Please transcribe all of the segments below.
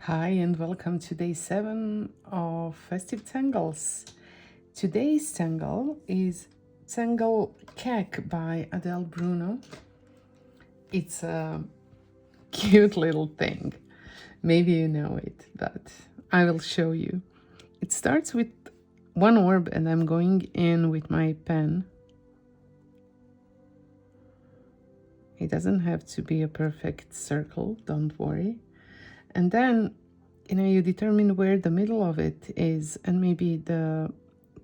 Hi and welcome to day 7 of Festive Tangles. Today's tangle is Tangle Cack by Adele Bruno. It's a cute little thing. Maybe you know it, but I will show you. It starts with one orb and I'm going in with my pen. It doesn't have to be a perfect circle, don't worry. And then, you determine where the middle of it is and maybe the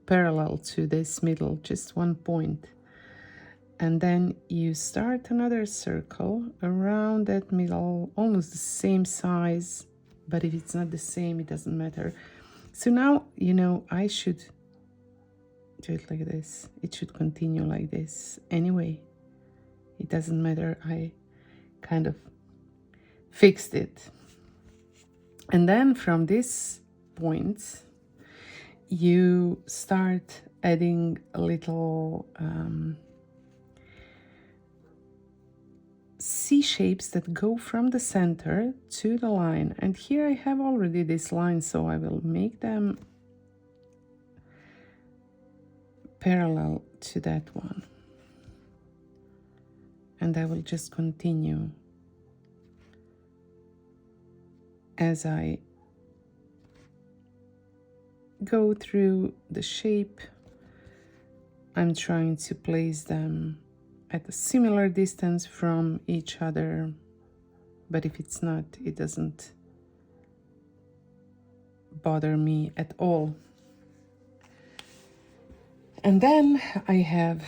parallel to this middle, just one point. And then you start another circle around that middle, almost the same size, but if it's not the same, it doesn't matter. So now, I should do it like this. It should continue like this. Anyway, it doesn't matter. I kind of fixed it. And then from this point, you start adding a little C shapes that go from the center to the line. And here I have already this line, so I will make them parallel to that one. And I will just continue as I go through the shape. I'm trying to place them at a similar distance from each other, but if it's not, it doesn't bother me at all. And then I have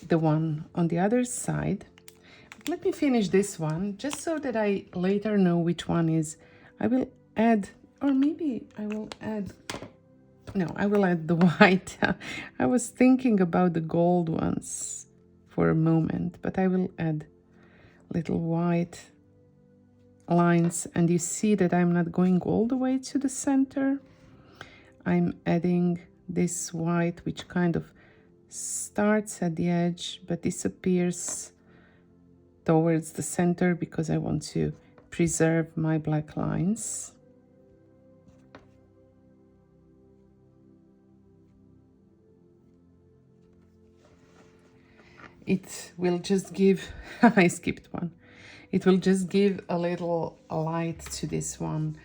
the one on the other side. Let me finish this one just so that I later know which one is. I will add, or maybe I will add, no, I will add the white. I was thinking about the gold ones for a moment, but I will add little white lines. And you see that I'm not going all the way to the center. I'm adding this white, which kind of starts at the edge, but disappears towards the center because I want to preserve my black lines. It will just give, I skipped one. It will just give a little light to this one.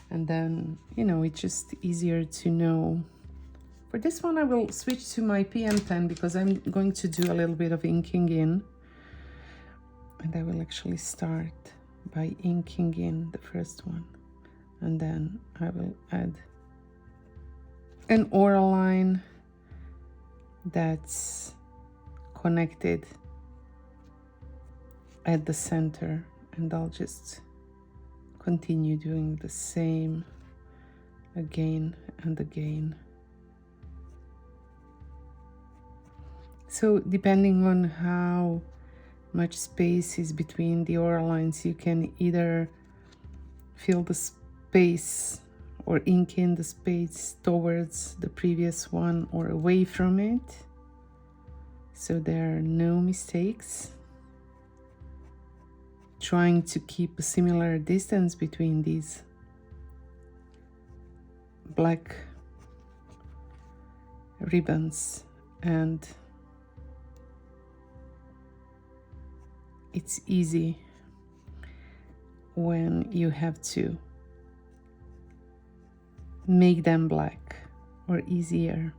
And then, it's just easier to know. For this one, I will switch to my PN pen because I'm going to do a little bit of inking in. And I will actually start by inking in the first one. And then I will add an oral line that's connected at the center. And I'll just continue doing the same again and again. So depending on how much space is between the oral lines, you can either fill the space or ink in the space towards the previous one or away from it, so there are no mistakes. Trying to keep a similar distance between these black ribbons, and it's easy when you have to make them black, or easier.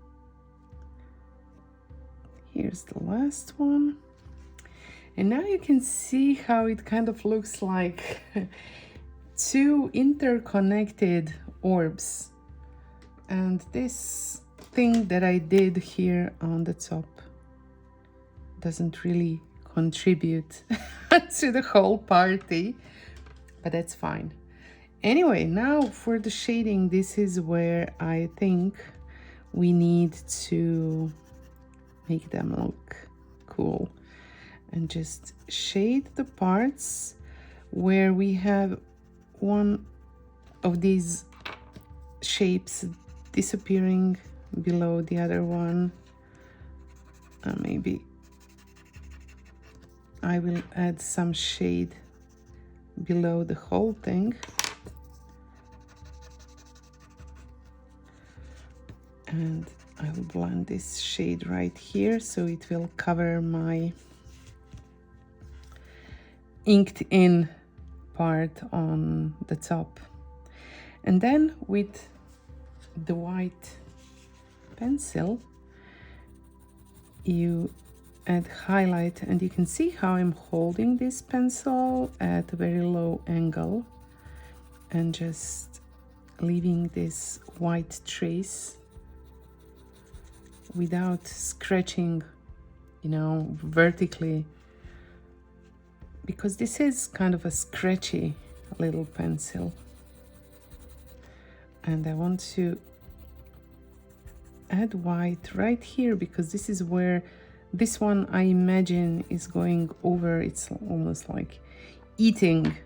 Here's the last one. And now you can see how it kind of looks like two interconnected orbs. And this thing that I did here on the top doesn't really contribute to the whole party, but that's fine. Anyway, now for the shading, this is where I think we need to make them look cool. And just shade the parts where we have one of these shapes disappearing below the other one. Maybe I will add some shade below the whole thing. And I will blend this shade right here so it will cover my inked in part on the top. And then with the white pencil, you add highlight, and you can see how I'm holding this pencil at a very low angle and just leaving this white trace without scratching, you know, vertically, because this is kind of a scratchy little pencil. And I want to add white right here because this is where this one, I imagine, is going over. It's almost like eating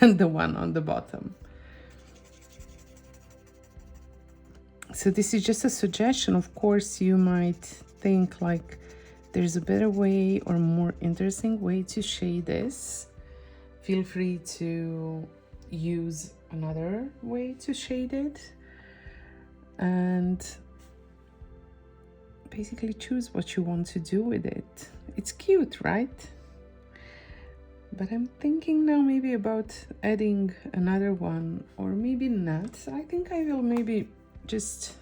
the one on the bottom. So this is just a suggestion. Of course, you might think like there's a better way or more interesting way to shade this. Feel free to use another way to shade it and basically choose what you want to do with it. It's cute, right? But I'm thinking now maybe about adding another one, or maybe not. I think I will maybe just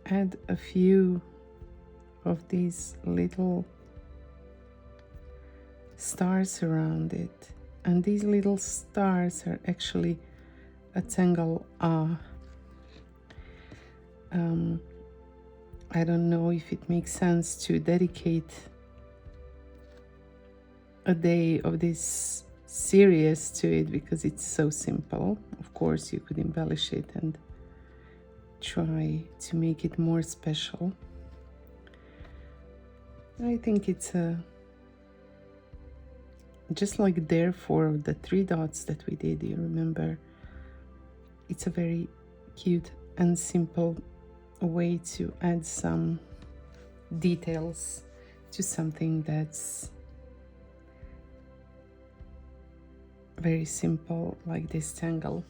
add a few of these little stars around it. And these little stars are actually a tangle I don't know if it makes sense to dedicate a day of this series to it because it's so simple. Of course, you could embellish it and try to make it more special. I think it's just like there for the 3 dots that we did, you remember? It's a very cute and simple way to add some details to something that's very simple, like this tangle.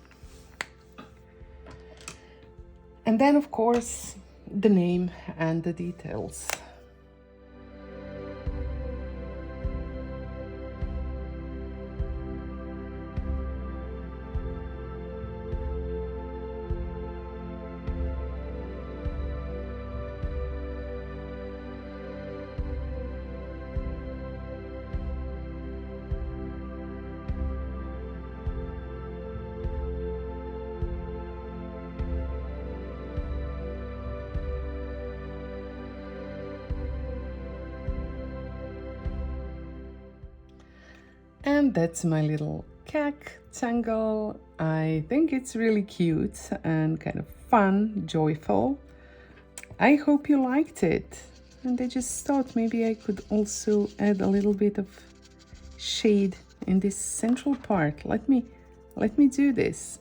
And then, of course, the name and the details. And that's my little Cack tangle. I think it's really cute and kind of fun, joyful. I hope you liked it. And I just thought maybe I could also add a little bit of shade in this central part. Let me do this.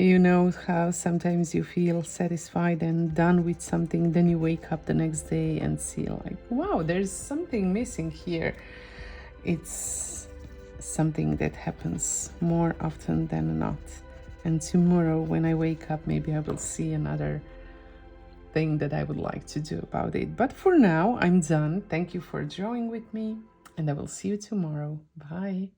You know how sometimes you feel satisfied and done with something, then you wake up the next day and see like, wow, there's something missing here. It's something that happens more often than not. And tomorrow when I wake up, maybe I will see another thing that I would like to do about it. But for now, I'm done. Thank you for drawing with me, and I will see you tomorrow. Bye.